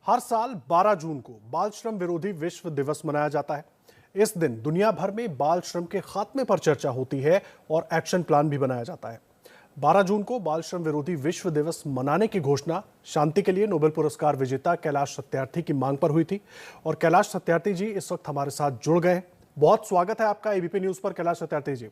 हर साल 12 जून को बाल श्रम विरोधी विश्व दिवस मनाया जाता है। इस दिन दुनिया भर में बाल श्रम के खात्मे पर चर्चा होती है और एक्शन प्लान भी बनाया जाता है। 12 जून को बाल श्रम विरोधी विश्व दिवस मनाने की घोषणा शांति के लिए नोबेल पुरस्कार विजेता कैलाश सत्यार्थी की मांग पर हुई थी और कैलाश सत्यार्थी जी इस वक्त हमारे साथ जुड़ गए हैं। बहुत स्वागत है आपका एबीपी न्यूज पर कैलाश सत्यार्थी जी।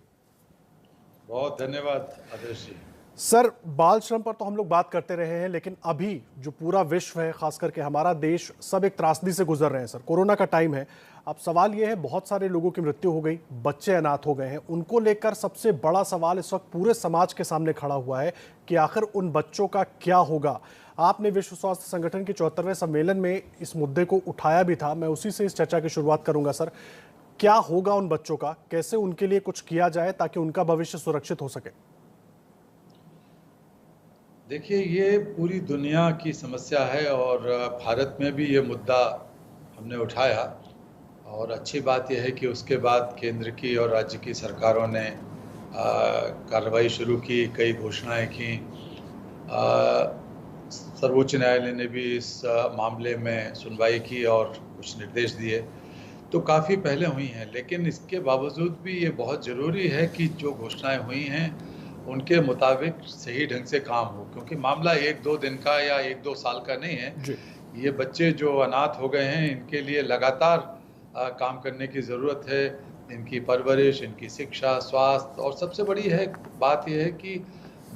बहुत धन्यवाद आदर्श जी। सर, बाल श्रम पर तो हम लोग बात करते रहे हैं, लेकिन अभी जो पूरा विश्व है, खास करके हमारा देश, सब एक त्रासदी से गुजर रहे हैं। सर, कोरोना का टाइम है। अब सवाल ये है, बहुत सारे लोगों की मृत्यु हो गई, बच्चे अनाथ हो गए हैं। उनको लेकर सबसे बड़ा सवाल इस वक्त पूरे समाज के सामने खड़ा हुआ है कि आखिर उन बच्चों का क्या होगा। आपने विश्व स्वास्थ्य संगठन के 74वें सम्मेलन में इस मुद्दे को उठाया भी था। मैं उसी से इस चर्चा की शुरुआत करूंगा। सर, क्या होगा उन बच्चों का, कैसे उनके लिए कुछ किया जाए ताकि उनका भविष्य सुरक्षित हो सके? देखिए, ये पूरी दुनिया की समस्या है और भारत में भी ये मुद्दा हमने उठाया और अच्छी बात यह है कि उसके बाद केंद्र की और राज्य की सरकारों ने कार्रवाई शुरू की, कई घोषणाएं की। सर्वोच्च न्यायालय ने भी इस मामले में सुनवाई की और कुछ निर्देश दिए, तो काफ़ी पहले हुई हैं। लेकिन इसके बावजूद भी ये बहुत ज़रूरी है कि जो घोषणाएं हुई हैं उनके मुताबिक सही ढंग से काम हो, क्योंकि मामला 1-2 दिन का या 1-2 साल का नहीं है। ये बच्चे जो अनाथ हो गए हैं, इनके लिए लगातार काम करने की ज़रूरत है। इनकी परवरिश, इनकी शिक्षा, स्वास्थ्य और सबसे बड़ी बात यह है कि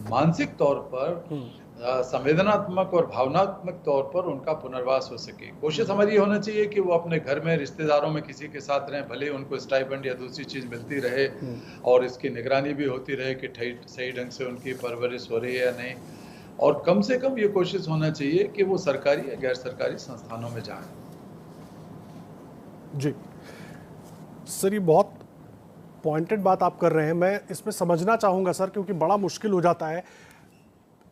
मानसिक तौर पर संवेदनात्मक और भावनात्मक तौर पर उनका पुनर्वास हो सके। कोशिश हमारी ये होना चाहिए कि वो अपने घर में, रिश्तेदारों में किसी के साथ रहें, भले उनको स्टाइपेंड या दूसरी चीज़ मिलती रहे और इसकी निगरानी भी होती रहे कि सही ढंग से उनकी परवरिश हो रही है या नहीं। और कम से कम ये कोशिश होना चाहिए कि वो सरकारी या गैर सरकारी संस्थानों में जाएं। जी सर, ये बहुत पॉइंटेड बात आप कर रहे हैं। मैं इसमें समझना चाहूँगा सर, क्योंकि बड़ा मुश्किल हो जाता है।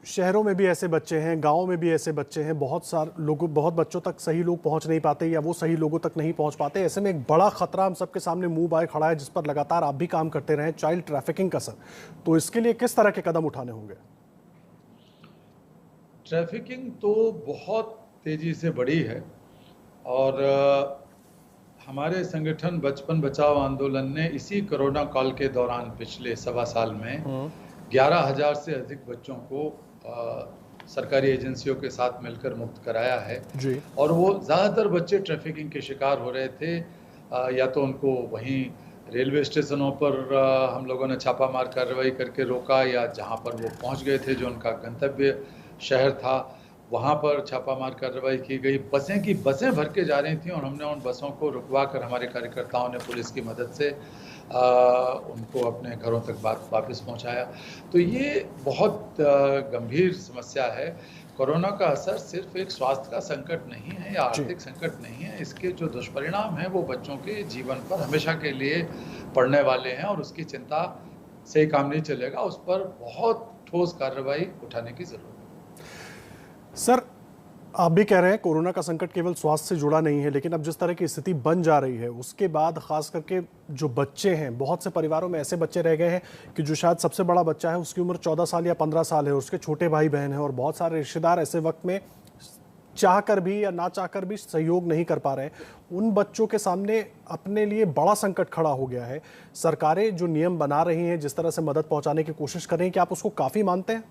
शहरों में भी ऐसे बच्चे हैं, गाँव में भी ऐसे बच्चे हैं, बहुत बच्चों तक सही लोग पहुंच नहीं पाते या वो सही लोगों तक नहीं पहुंच पाते। ऐसे में एक बड़ा खतरा हम सबके सामने मुंह बाए खड़ा है, जिस पर लगातार आप भी काम करते रहे, चाइल्ड ट्रैफिकिंग का। सर, तो इसके लिए किस तरह के कदम उठाने होंगे? ट्रैफिकिंग तो बहुत तेजी से बढ़ी है और हमारे संगठन बचपन बचाओ आंदोलन ने इसी कोरोना काल के दौरान पिछले 1.25 साल में 11,000 से अधिक बच्चों को सरकारी एजेंसियों के साथ मिलकर मुक्त कराया है जी। और वो ज़्यादातर बच्चे ट्रैफिकिंग के शिकार हो रहे थे। या तो उनको वहीं रेलवे स्टेशनों पर हम लोगों ने छापामार कार्रवाई करके रोका, या जहाँ पर वो पहुँच गए थे, जो उनका गंतव्य शहर था, वहाँ पर छापामार कार्रवाई की गई। बसें भर के जा रही थीं और हमने उन बसों को रुकवा कर, हमारे कार्यकर्ताओं ने पुलिस की मदद से उनको अपने घरों तक वापस पहुंचाया। तो ये बहुत गंभीर समस्या है। कोरोना का असर सिर्फ एक स्वास्थ्य का संकट नहीं है या आर्थिक संकट नहीं है। इसके जो दुष्परिणाम हैं वो बच्चों के जीवन पर हमेशा के लिए पड़ने वाले हैं और उसकी चिंता से ही काम नहीं चलेगा। उस पर बहुत ठोस कार्रवाई उठाने की जरूरत है। सर, आप भी कह रहे हैं कोरोना का संकट केवल स्वास्थ्य से जुड़ा नहीं है, लेकिन अब जिस तरह की स्थिति बन जा रही है उसके बाद खास करके जो बच्चे हैं, बहुत से परिवारों में ऐसे बच्चे रह गए हैं कि जो शायद सबसे बड़ा बच्चा है उसकी उम्र 14 साल या 15 साल है, उसके छोटे भाई बहन हैं और बहुत सारे रिश्तेदार ऐसे वक्त में चाहकर भी या ना चाहकर भी सहयोग नहीं कर पा रहे हैं। उन बच्चों के सामने अपने लिए बड़ा संकट खड़ा हो गया है। सरकारें जो नियम बना रही हैं, जिस तरह से मदद पहुँचाने की कोशिश कर रही हैं, क्या आप उसको काफ़ी मानते हैं?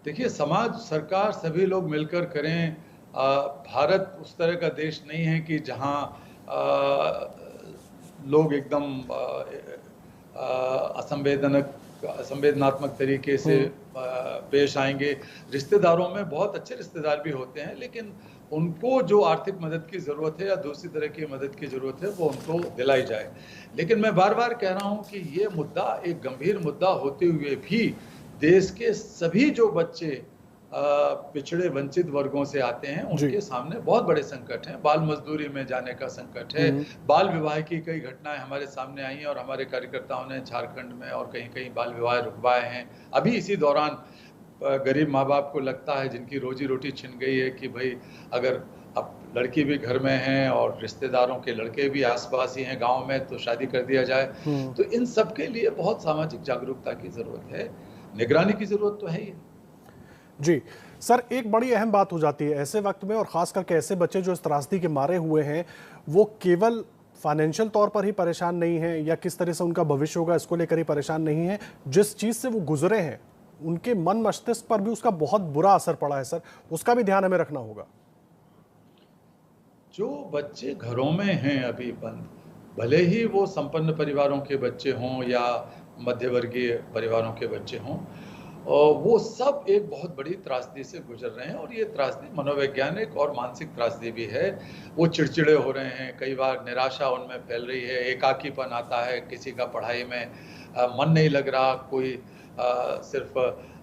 देखिए, समाज, सरकार, सभी लोग मिलकर करें। भारत उस तरह का देश नहीं है कि जहां लोग एकदम असंवेदनात्मक तरीके से पेश आएंगे। रिश्तेदारों में बहुत अच्छे रिश्तेदार भी होते हैं, लेकिन उनको जो आर्थिक मदद की ज़रूरत है या दूसरी तरह की मदद की ज़रूरत है वो उनको दिलाई जाए। लेकिन मैं बार बार कह रहा हूँ कि ये मुद्दा एक गंभीर मुद्दा होते हुए भी देश के सभी जो बच्चे पिछड़े वंचित वर्गों से आते हैं उनके सामने बहुत बड़े संकट हैं। बाल मजदूरी में जाने का संकट है, बाल विवाह की कई घटनाएं हमारे सामने आई हैं और हमारे कार्यकर्ताओं ने झारखंड में और कहीं कहीं बाल विवाह रुकवाए हैं। अभी इसी दौरान गरीब माँ बाप को लगता है, जिनकी रोजी रोटी छिन गई है, कि भाई अगर अब लड़की भी घर में है और रिश्तेदारों के लड़के भी आसपास ही हैं गाँव में, तो शादी कर दिया जाए। तो इन सब के लिए बहुत सामाजिक जागरूकता की जरूरत है, निगरानी की जरूरत तो है ही। जी, सर, एक बड़ी अहम बात हो जाती है ऐसे वक्त में, और खास करके ऐसे बच्चे जो इस त्रासदी के मारे हुए हैं, वो केवल फाइनेंशियल तौर पर ही परेशान नहीं है या किस तरह से उनका भविष्य होगा इसको लेकर ही परेशान नहीं है, जिस चीज से वो गुजरे हैं उनके मन मस्तिष्क पर भी उसका बहुत बुरा असर पड़ा है सर, उसका भी ध्यान हमें रखना होगा। जो बच्चे घरों में हैं अभी बंद, भले ही वो संपन्न परिवारों के बच्चे हों या मध्यवर्गीय परिवारों के बच्चे हों, और वो सब एक बहुत बड़ी त्रासदी से गुजर रहे हैं। और ये त्रासदी मनोवैज्ञानिक और मानसिक त्रासदी भी है। वो चिड़चिड़े हो रहे हैं, कई बार निराशा उनमें फैल रही है, एकाकीपन आता है, किसी का पढ़ाई में मन नहीं लग रहा, कोई सिर्फ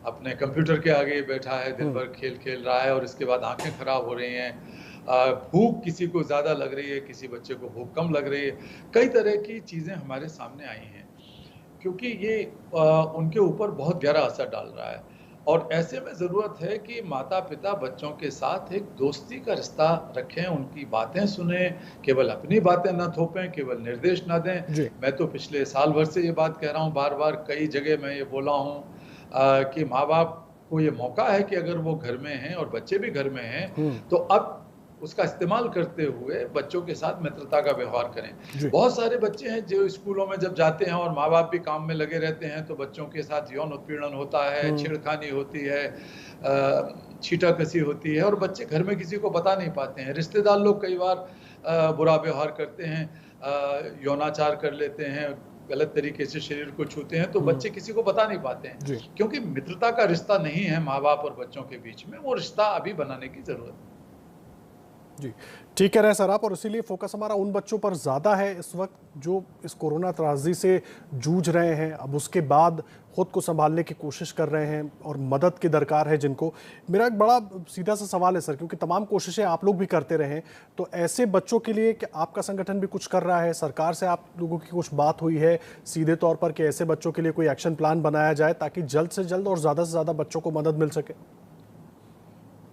अपने कंप्यूटर के आगे बैठा है, दिन भर खेल खेल रहा है और इसके बाद आंखें खराब हो रही हैं। भूख किसी को ज़्यादा लग रही है, किसी बच्चे को भूख कम लग रही है। कई तरह की चीज़ें हमारे सामने आई हैं, क्योंकि ये उनके ऊपर बहुत गहरा असर डाल रहा है। और ऐसे में ज़रूरत है कि माता-पिता बच्चों के साथ एक दोस्ती का रिश्ता रखें, उनकी बातें सुनें, केवल अपनी बातें ना थोपें, केवल निर्देश ना दें। मैं तो पिछले साल भर से ये बात कह रहा हूँ, बार-बार कई जगह मैं ये बोला हूँ कि माँ-बाप को ये मौका है कि अगर वो घर में हैं और बच्चे भी घर में हैं, तो अब उसका इस्तेमाल करते हुए बच्चों के साथ मित्रता का व्यवहार करें। बहुत सारे बच्चे हैं जो स्कूलों में जब जाते हैं और माँ-बाप भी काम में लगे रहते हैं, तो बच्चों के साथ यौन उत्पीड़न होता है, छेड़खानी होती है, छींटाकसी होती है, और बच्चे घर में किसी को बता नहीं पाते हैं। रिश्तेदार लोग कई बार बुरा व्यवहार करते हैं, यौनाचार कर लेते हैं, गलत तरीके से शरीर को छूते हैं, तो बच्चे किसी को बता नहीं पाते हैं, क्योंकि मित्रता का रिश्ता नहीं है माँ-बाप और बच्चों के बीच में। वो रिश्ता अभी बनाने की ज़रूरत है। जी, ठीक कह रहे हैं सर आप, और इसीलिए फोकस हमारा उन बच्चों पर ज़्यादा है इस वक्त जो इस कोरोना त्रासदी से जूझ रहे हैं, अब उसके बाद खुद को संभालने की कोशिश कर रहे हैं और मदद की दरकार है जिनको। मेरा एक बड़ा सीधा सा सवाल है सर, क्योंकि तमाम कोशिशें आप लोग भी करते रहे हैं, तो ऐसे बच्चों के लिए कि आपका संगठन भी कुछ कर रहा है, सरकार से आप लोगों की कुछ बात हुई है सीधे तौर पर कि ऐसे बच्चों के लिए कोई एक्शन प्लान बनाया जाए ताकि जल्द से जल्द और ज़्यादा से ज़्यादा बच्चों को मदद मिल सके?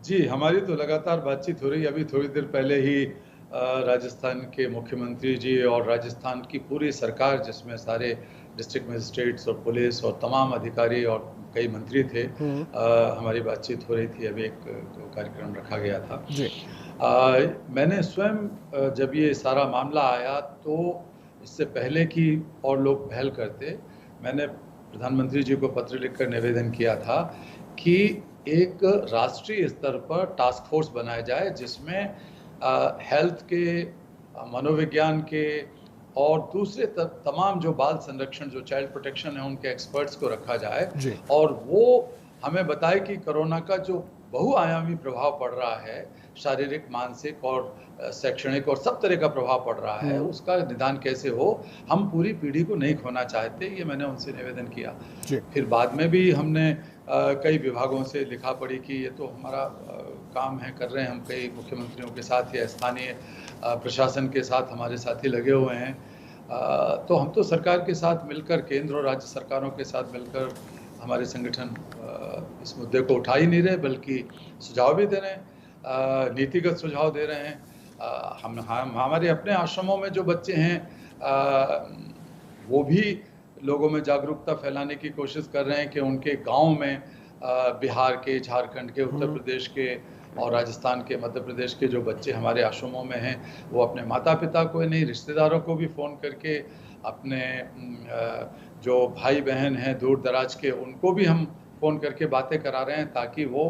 जी, हमारी तो लगातार बातचीत हो रही है। अभी थोड़ी देर पहले ही राजस्थान के मुख्यमंत्री जी और राजस्थान की पूरी सरकार, जिसमें सारे डिस्ट्रिक्ट मजिस्ट्रेट्स और पुलिस और तमाम अधिकारी और कई मंत्री थे, हमारी बातचीत हो रही थी। अभी एक कार्यक्रम रखा गया था जी। मैंने स्वयं जब ये सारा मामला आया, तो इससे पहले कि और लोग पहल करते, मैंने प्रधानमंत्री जी को पत्र लिखकर निवेदन किया था कि एक राष्ट्रीय स्तर पर टास्क फोर्स बनाया जाए, जिसमें हेल्थ के, मनोविज्ञान के और दूसरे तमाम जो बाल संरक्षण, जो चाइल्ड प्रोटेक्शन है, उनके एक्सपर्ट्स को रखा जाए और वो हमें बताए कि कोरोना का जो बहुआयामी प्रभाव पड़ रहा है, शारीरिक, मानसिक और शैक्षणिक और सब तरह का प्रभाव पड़ रहा है, उसका निदान कैसे हो। हम पूरी पीढ़ी को नहीं खोना चाहते, ये मैंने उनसे निवेदन किया। फिर बाद में भी हमने कई विभागों से लिखा पड़ी कि ये तो हमारा काम है, कर रहे हैं हम, कई मुख्यमंत्रियों के साथ या स्थानीय प्रशासन के साथ हमारे साथी लगे हुए हैं। तो हम तो सरकार के साथ मिलकर, केंद्र और राज्य सरकारों के साथ मिलकर, हमारे संगठन इस मुद्दे को उठा ही नहीं रहे, बल्कि सुझाव भी दे रहे हैं, नीतिगत सुझाव दे रहे हैं। हम हमारे अपने आश्रमों में जो बच्चे हैं, वो भी लोगों में जागरूकता फैलाने की कोशिश कर रहे हैं कि उनके गांव में बिहार के, झारखंड के, उत्तर प्रदेश के और राजस्थान के, मध्य प्रदेश के जो बच्चे हमारे आश्रमों में हैं, वो अपने माता-पिता को नहीं, रिश्तेदारों को भी फ़ोन करके, अपने जो भाई बहन हैं दूर दराज के, उनको भी हम फ़ोन करके बातें करा रहे हैं, ताकि वो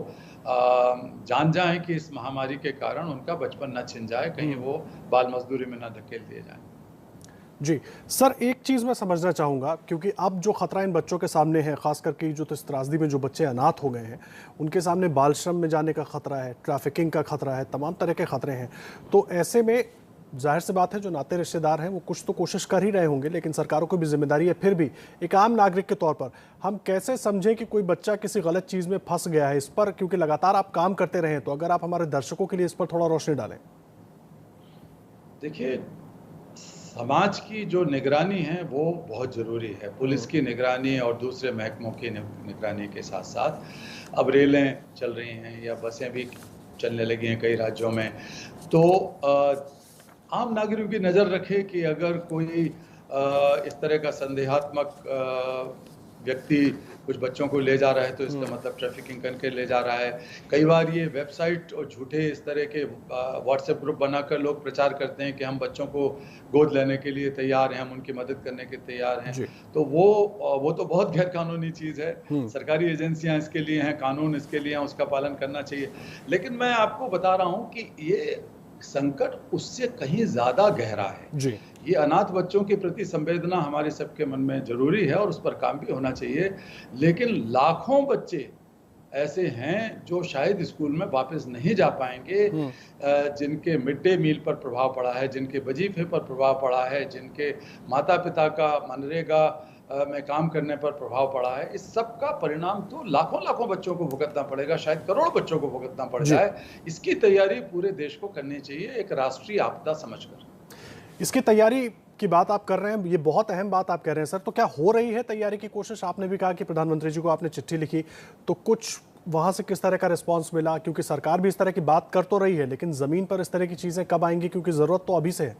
जान जाएं कि इस महामारी के कारण उनका बचपन न छिन जाए, कहीं वो बाल मजदूरी में न धकेल दिए जाएं। जी सर, एक चीज़ मैं समझना चाहूँगा, क्योंकि अब जो खतरा इन बच्चों के सामने है, खास करके जो इस त्रासदी में जो बच्चे अनाथ हो गए हैं, उनके सामने बाल श्रम में जाने का खतरा है, ट्रैफिकिंग का खतरा है, तमाम तरह के खतरे हैं। तो ऐसे में जाहिर सी बात है जो नाते रिश्तेदार हैं वो कुछ तो कोशिश कर ही रहे होंगे, लेकिन सरकारों की भी जिम्मेदारी है। फिर भी एक आम नागरिक के तौर पर हम कैसे समझें कि कोई बच्चा किसी गलत चीज़ में फंस गया है, इस पर, क्योंकि लगातार आप काम करते रहे हैं, तो अगर आप हमारे दर्शकों के लिए इस पर थोड़ा रोशनी डालें। देखिए, समाज की जो निगरानी है वो बहुत ज़रूरी है। पुलिस की निगरानी और दूसरे महकमों की निगरानी के साथ साथ अब रेलें चल रही हैं या बसें भी चलने लगी हैं कई राज्यों में, तो आम नागरिकों की नज़र रखे कि अगर कोई इस तरह का संदेहात्मक व्यक्ति कुछ बच्चों को ले जा रहा है तो इसका मतलब ट्रैफिकिंग करके ले जा रहा है। कई बार ये वेबसाइट और झूठे इस तरह के व्हाट्सएप ग्रुप बनाकर लोग प्रचार करते हैं कि हम बच्चों को गोद लेने के लिए तैयार हैं, हम उनकी मदद करने के तैयार हैं। तो वो तो बहुत गैर कानूनी चीज़ है। सरकारी एजेंसियां इसके लिए हैं, कानून इसके लिए हैं, उसका पालन करना चाहिए। लेकिन मैं आपको बता रहा हूँ कि ये संकट उससे कहीं ज्यादा गहरा है जी। ये अनाथ बच्चों के प्रति संवेदना हमारे सबके मन में जरूरी है और उस पर काम भी होना चाहिए। लेकिन लाखों बच्चे ऐसे हैं जो शायद स्कूल में वापस नहीं जा पाएंगे, जिनके मिड डे मील पर प्रभाव पड़ा है, जिनके वजीफे पर प्रभाव पड़ा है, जिनके माता पिता का मनरेगा में काम करने पर प्रभाव पड़ा है। इस सब का परिणाम तो लाखों लाखों बच्चों को भुगतना पड़ेगा, शायद करोड़ों बच्चों को भुगतना पड़ जाए। इसकी तैयारी पूरे देश को करनी चाहिए एक राष्ट्रीय आपदा समझकर। इसकी तैयारी की बात आप कर रहे हैं, ये बहुत अहम बात आप कह रहे हैं सर। तो क्या हो रही है तैयारी की कोशिश? आपने भी कहा कि प्रधानमंत्री जी को आपने चिट्ठी लिखी, तो कुछ वहां से किस तरह का रिस्पांस मिला? क्योंकि सरकार भी इस तरह की बात कर तो रही है, लेकिन जमीन पर इस तरह की चीजें कब आएंगी, क्योंकि जरूरत तो अभी से है।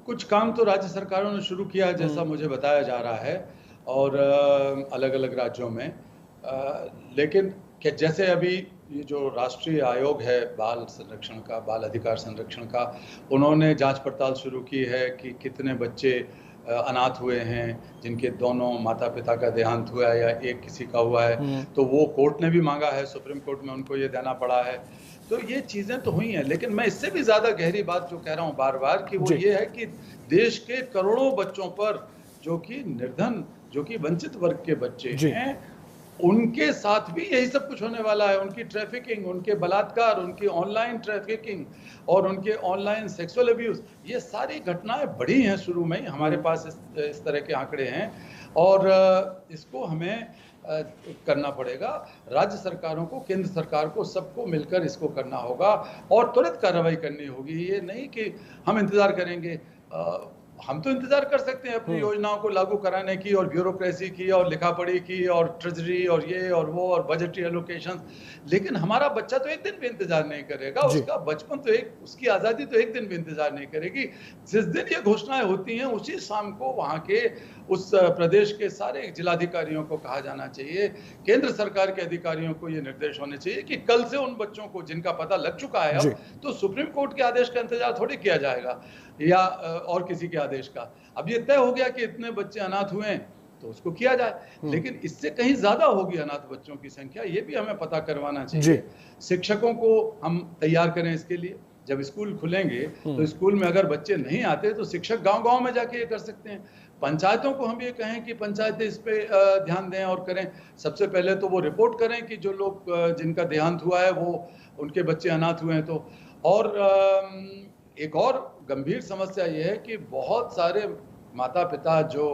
कुछ काम तो राज्य सरकारों ने शुरू किया है जैसा मुझे बताया जा रहा है, और अलग अलग राज्यों में। लेकिन जैसे अभी ये जो राष्ट्रीय आयोग है बाल संरक्षण का, बाल अधिकार संरक्षण का, उन्होंने जांच पड़ताल शुरू की है कि कितने बच्चे अनाथ हुए हैं जिनके दोनों माता पिता का देहांत हुआ है या एक किसी का हुआ है। तो वो कोर्ट ने भी मांगा है, सुप्रीम कोर्ट में उनको ये देना पड़ा है। तो ये चीजें तो हुई हैं, लेकिन मैं इससे भी ज्यादा गहरी बात जो कह रहा हूँ बार बार कि वो ये है कि देश के करोड़ों बच्चों पर, जो कि निर्धन, जो कि वंचित वर्ग के बच्चे हैं, उनके साथ भी यही सब कुछ होने वाला है। उनकी ट्रैफिकिंग, उनके बलात्कार, उनकी ऑनलाइन ट्रैफिकिंग और उनके ऑनलाइन सेक्सुअल अब्यूज, ये सारी घटनाएं बढ़ी हैं शुरू में ही। हमारे पास इस तरह के आंकड़े हैं और इसको हमें करना पड़ेगा। राज्य सरकारों को, केंद्र सरकार को, सबको मिलकर इसको करना होगा और त्वरित कार्रवाई करनी होगी। ये नहीं कि हम इंतजार करेंगे। हम तो इंतजार कर सकते हैं अपनी योजनाओं को लागू कराने की और ब्यूरोक्रेसी की और लिखा पढ़ी की और ट्रेजरी और ये और वो और बजटरी एलोकेशन, लेकिन हमारा बच्चा तो एक दिन भी इंतजार नहीं करेगा। उसका बचपन तो उसकी आज़ादी तो एक दिन भी इंतजार नहीं करेगी। जिस दिन ये घोषणाएं होती हैं उसी शाम को वहाँ के उस प्रदेश के सारे जिलाधिकारियों को कहा जाना चाहिए, केंद्र सरकार के अधिकारियों को ये निर्देश होने चाहिए कि कल से उन बच्चों को जिनका पता लग चुका है अब, तो सुप्रीम कोर्ट के आदेश का इंतजार थोड़ी किया जाएगा या और किसी के आदेश का। अब ये तय हो गया कि इतने बच्चे अनाथ हुए हैं तो उसको किया जाए, लेकिन इससे कहीं ज्यादा होगी अनाथ बच्चों की संख्या, ये भी हमें पता करवाना चाहिए। शिक्षकों को हम तैयार करें इसके लिए। जब स्कूल खुलेंगे तो स्कूल में अगर बच्चे नहीं आते तो शिक्षक गांव-गांव में जाके ये कर सकते हैं। पंचायतों को हम ये कहें कि पंचायतें इस पे ध्यान दें और करें। सबसे पहले तो वो रिपोर्ट करें कि जो लोग जिनका देहांत हुआ है वो उनके बच्चे अनाथ हुए हैं तो। और एक और गंभीर समस्या ये है कि बहुत सारे माता पिता जो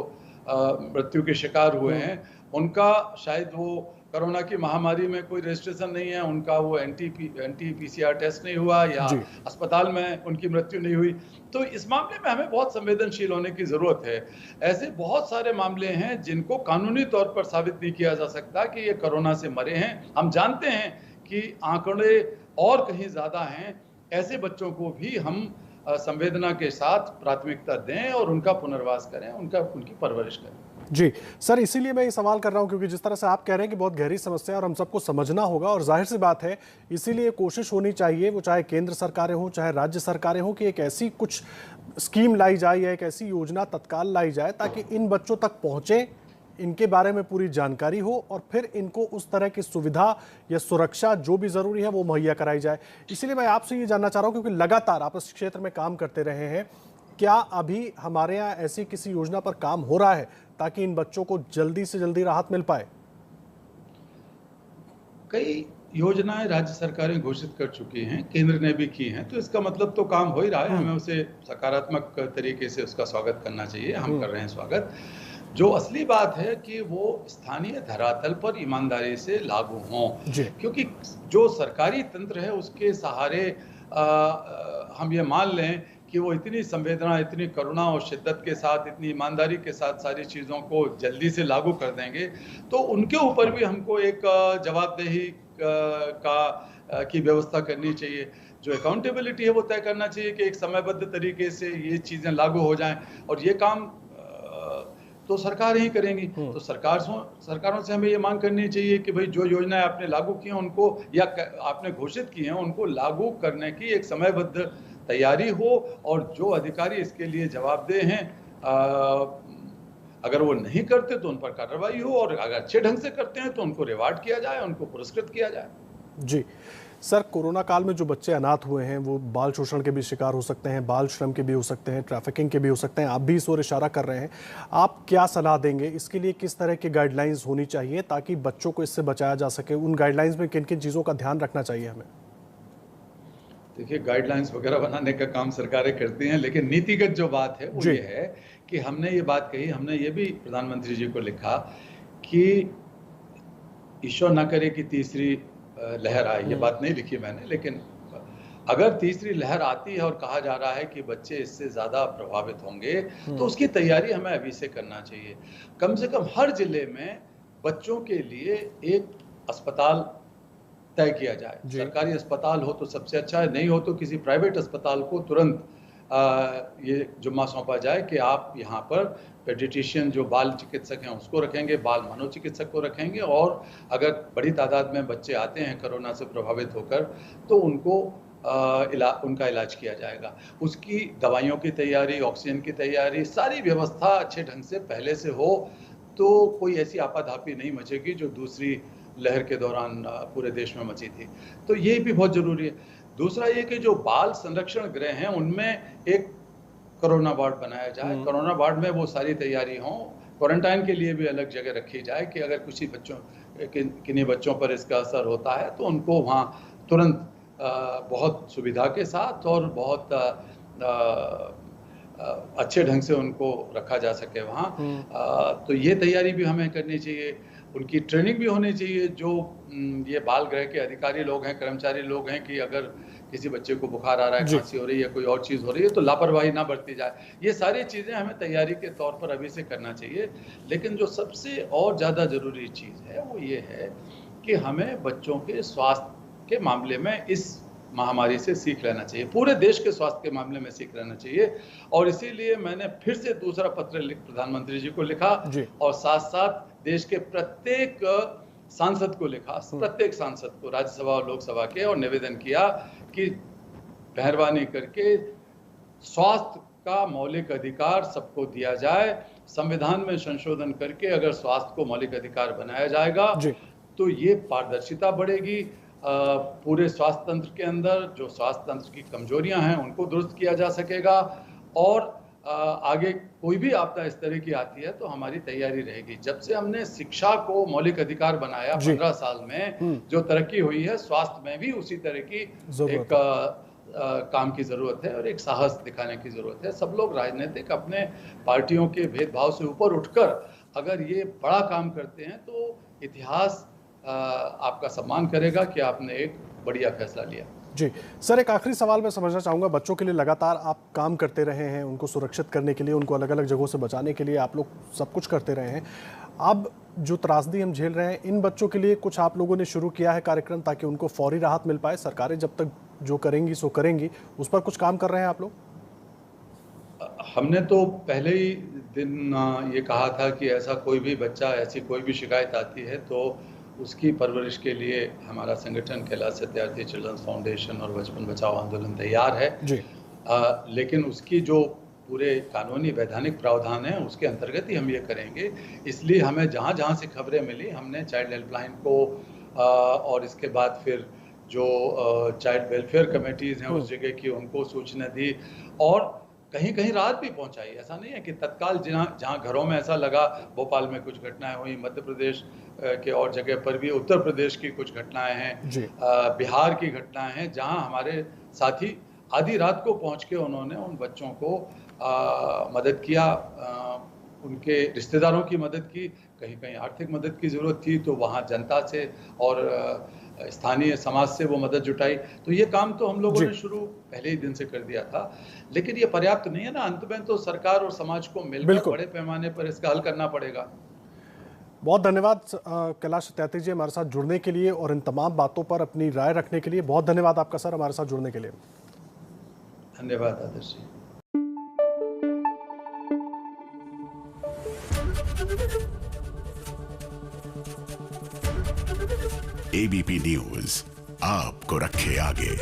मृत्यु के शिकार हुए हैं, उनका शायद वो कोरोना की महामारी में कोई रजिस्ट्रेशन नहीं है, उनका वो एंटी पीसीआर टेस्ट नहीं हुआ या अस्पताल में उनकी मृत्यु नहीं हुई। तो इस मामले में हमें बहुत संवेदनशील होने की जरूरत है। ऐसे बहुत सारे मामले हैं जिनको कानूनी तौर पर साबित नहीं किया जा सकता कि ये कोरोना से मरे हैं। हम जानते हैं कि आंकड़े और कहीं ज्यादा हैं। ऐसे बच्चों को भी हम संवेदना के साथ प्राथमिकता दें और उनका पुनर्वास करें, उनकी परवरिश करें। जी सर, इसीलिए मैं ये सवाल कर रहा हूं क्योंकि जिस तरह से आप कह रहे हैं कि बहुत गहरी समस्या है और हम सबको समझना होगा, और जाहिर सी बात है इसीलिए कोशिश होनी चाहिए, वो चाहे केंद्र सरकारें हों चाहे राज्य सरकारें हों, कि एक ऐसी कुछ स्कीम लाई जाए या एक ऐसी योजना तत्काल लाई जाए ताकि इन बच्चों तक पहुंचे, इनके बारे में पूरी जानकारी हो और फिर इनको उस तरह की सुविधा या सुरक्षा जो भी ज़रूरी है वो मुहैया कराई जाए। इसीलिए मैं आपसे ये जानना चाह रहा हूँ, क्योंकि लगातार आप इस क्षेत्र में काम करते रहे हैं, क्या अभी हमारे यहाँ ऐसी किसी योजना पर काम हो रहा है ताकि इन बच्चों को जल्दी से जल्दी राहत मिल पाए? कई योजनाएं राज्य सरकारें घोषित कर चुकी हैं, केंद्र ने भी की हैं, तो इसका मतलब तो काम हो ही रहा है। हमें उसे सकारात्मक तरीके से उसका स्वागत करना चाहिए। हम कर रहे हैं स्वागत। जो असली बात है कि वो स्थानीय धरातल पर ईमानदारी से लागू हों, क्योंकि जो सरकारी तंत्र है उसके सहारे हम ये मान लें कि वो इतनी संवेदना, इतनी करुणा और शिद्दत के साथ, इतनी ईमानदारी के साथ सारी चीज़ों को जल्दी से लागू कर देंगे, तो उनके ऊपर भी हमको एक जवाबदेही की व्यवस्था करनी चाहिए। जो अकाउंटेबिलिटी है वो तय करना चाहिए कि एक समयबद्ध तरीके से ये चीज़ें लागू हो जाएं। और ये काम तो सरकार ही करेंगी। तो सरकारों से हमें ये मांग करनी चाहिए कि भाई जो योजनाएं आपने लागू की हैं उनको, या आपने घोषित की हैं, उनको लागू करने की एक समयबद्ध तैयारी हो, और जो अधिकारी इसके लिए जवाबदेह हैं अगर वो नहीं करते तो उन पर कार्रवाई हो, और अगर अच्छे ढंग से करते हैं तो उनको रिवार्ड किया जाए, उनको पुरस्कृत किया जाए। जी सर, कोरोना काल में जो बच्चे अनाथ हुए हैं वो बाल शोषण के भी शिकार हो सकते हैं, बाल श्रम के भी हो सकते हैं, ट्रैफिकिंग के भी हो सकते हैं। आप भी इस ओर इशारा कर रहे हैं, आप क्या सलाह देंगे इसके लिए? किस तरह की गाइडलाइंस होनी चाहिए ताकि बच्चों को इससे बचाया जा सके? उन गाइडलाइंस में किन किन चीज़ों का ध्यान रखना चाहिए हमें? देखिए, गाइडलाइंस वगैरह बनाने का काम सरकारें करती हैं, लेकिन नीतिगत जो बात है वो ये है कि हमने ये बात कही, हमने ये भी प्रधानमंत्री जी को लिखा कि ईश्वर ना करे कि तीसरी लहर आए। ये बात नहीं लिखी मैंने, लेकिन अगर तीसरी लहर आती है और कहा जा रहा है कि बच्चे इससे ज़्यादा प्रभावित होंगे, तो उसकी तैयारी हमें अभी से करना चाहिए। कम से कम हर जिले में बच्चों के लिए एक अस्पताल तय किया जाए। सरकारी अस्पताल हो तो सबसे अच्छा है, नहीं हो तो किसी प्राइवेट अस्पताल को तुरंत ये जुम्मा सौंपा जाए कि आप यहाँ पर पेडियाट्रिशियन जो बाल चिकित्सक हैं उसको रखेंगे, बाल मनोचिकित्सक को रखेंगे, और अगर बड़ी तादाद में बच्चे आते हैं कोरोना से प्रभावित होकर तो उनको उनका इलाज किया जाएगा। उसकी दवाइयों की तैयारी, ऑक्सीजन की तैयारी, सारी व्यवस्था अच्छे ढंग से पहले से हो तो कोई ऐसी आपाधापी नहीं मचेगी जो दूसरी लहर के दौरान पूरे देश में मची थी। तो ये भी बहुत ज़रूरी है। दूसरा ये कि जो बाल संरक्षण गृह हैं उनमें एक कोरोना वार्ड बनाया जाए। कोरोना वार्ड में वो सारी तैयारी हो, क्वारंटाइन के लिए भी अलग जगह रखी जाए कि अगर किसी किन्हीं बच्चों पर इसका असर होता है तो उनको वहाँ तुरंत बहुत सुविधा के साथ और बहुत अच्छे ढंग से उनको रखा जा सके वहाँ। तो ये तैयारी भी हमें करनी चाहिए। उनकी ट्रेनिंग भी होनी चाहिए, जो ये बाल गृह के अधिकारी लोग हैं, कर्मचारी लोग हैं, कि अगर किसी बच्चे को बुखार आ रहा है, खांसी हो रही है, कोई और चीज़ हो रही है तो लापरवाही ना बरती जाए। ये सारी चीज़ें हमें तैयारी के तौर पर अभी से करना चाहिए। लेकिन जो सबसे और ज़्यादा ज़रूरी चीज़ है वो ये है कि हमें बच्चों के स्वास्थ्य के मामले में इस महामारी से सीख लेना चाहिए, पूरे देश के स्वास्थ्य के मामले में सीख लेना चाहिए। और इसीलिए मैंने फिर से दूसरा पत्र प्रधानमंत्री जी को लिखा और साथ साथ देश के प्रत्येक सांसद को लिखा, प्रत्येक सांसद को, राज्यसभा और लोकसभा के, और निवेदन किया कि मेहरबानी करके स्वास्थ्य का मौलिक अधिकार सबको दिया जाए। संविधान में संशोधन करके अगर स्वास्थ्य को मौलिक अधिकार बनाया जाएगा तो ये पारदर्शिता बढ़ेगी। पूरे स्वास्थ्य तंत्र के अंदर जो स्वास्थ्य तंत्र की कमजोरियां हैं उनको दुरुस्त किया जा सकेगा, और आगे कोई भी आपदा इस तरह की आती है तो हमारी तैयारी रहेगी। जब से हमने शिक्षा को मौलिक अधिकार बनाया 15 साल में, जो तरक्की हुई है, स्वास्थ्य में भी उसी तरह की एक काम की जरूरत है और एक साहस दिखाने की जरूरत है। सब लोग राजनीतिक अपने पार्टियों के भेदभाव से ऊपर उठकर अगर ये बड़ा काम करते हैं तो इतिहास आपका सम्मान करेगा कि आपने एक बढ़िया फैसला लिया। जी सर, एक आखिरी सवाल मैं समझना चाहूँगा। बच्चों के लिए लगातार आप काम करते रहे हैं, उनको सुरक्षित करने के लिए, उनको अलग अलग जगहों से बचाने के लिए आप लोग सब कुछ करते रहे हैं। अब जो त्रासदी हम झेल रहे हैं, इन बच्चों के लिए कुछ आप लोगों ने शुरू किया है कार्यक्रम ताकि उनको फौरी राहत मिल पाए? सरकारें जब तक जो करेंगी सो करेंगी, उस पर कुछ काम कर रहे हैं आप लोग? हमने तो पहले ही दिन ये कहा था कि ऐसा कोई भी बच्चा, ऐसी कोई भी शिकायत आती है तो उसकी परवरिश के लिए हमारा संगठन कैलाश सत्यार्थी चिल्ड्रंस फाउंडेशन और बचपन बचाओ आंदोलन तैयार है जी। लेकिन उसकी जो पूरे कानूनी वैधानिक प्रावधान है उसके अंतर्गत ही हम ये करेंगे। इसलिए हमें जहाँ जहाँ से खबरें मिली हमने चाइल्ड हेल्पलाइन को और इसके बाद फिर जो चाइल्ड वेलफेयर कमेटीज़ हैं उस जगह की उनको सूचना दी और कहीं कहीं राहत भी पहुंचाई। ऐसा नहीं है कि तत्काल जहाँ घरों में ऐसा लगा, भोपाल में कुछ घटनाएं हुई, मध्य प्रदेश के और जगह पर भी, उत्तर प्रदेश की कुछ घटनाएं हैं, बिहार की घटनाएं हैं, जहां हमारे साथी आधी रात को पहुंच के उन्होंने उन बच्चों को मदद किया, उनके रिश्तेदारों की मदद की, कहीं कहीं आर्थिक मदद की ज़रूरत थी तो वहाँ जनता से और स्थानीय समाज से वो मदद जुटाई। तो ये काम तो हम लोगों ने शुरू पहले ही दिन से कर दिया था, लेकिन ये पर्याप्त नहीं है ना। अंत में तो सरकार और समाज को मिलकर बड़े पैमाने पर इसका हल करना पड़ेगा। बहुत धन्यवाद कैलाश सत्यार्थी जी, हमारे साथ जुड़ने के लिए और इन तमाम बातों पर अपनी राय रखने के लिए। बहुत धन्यवाद आपका सर, हमारे साथ जुड़ने के लिए। धन्यवाद आदर्श जी। एबीपी न्यूज आपको रखे आगे।